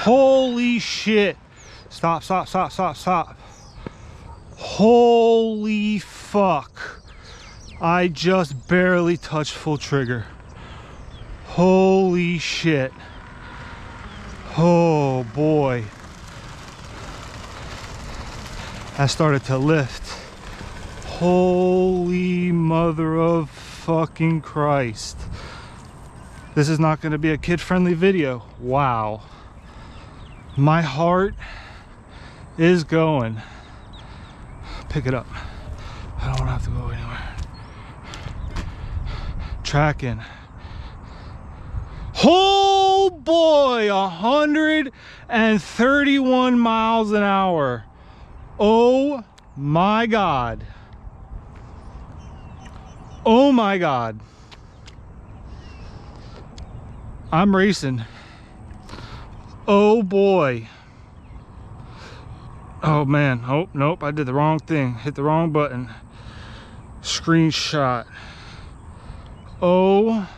Holy shit. Stop, stop, stop, stop, stop. Holy fuck. I just barely touched full trigger. Holy shit. Oh boy. I started to lift. Holy mother of fucking Christ. This is not going to be a kid-friendly video. Wow. My heart is going. Pick it up. I don't want to have to go anywhere. Tracking. Oh boy, 131 miles an hour. Oh my God. Oh my God. I'm racing. Oh boy. Oh man. Oh nope, I did the wrong thing. Hit the wrong button. Screenshot. Oh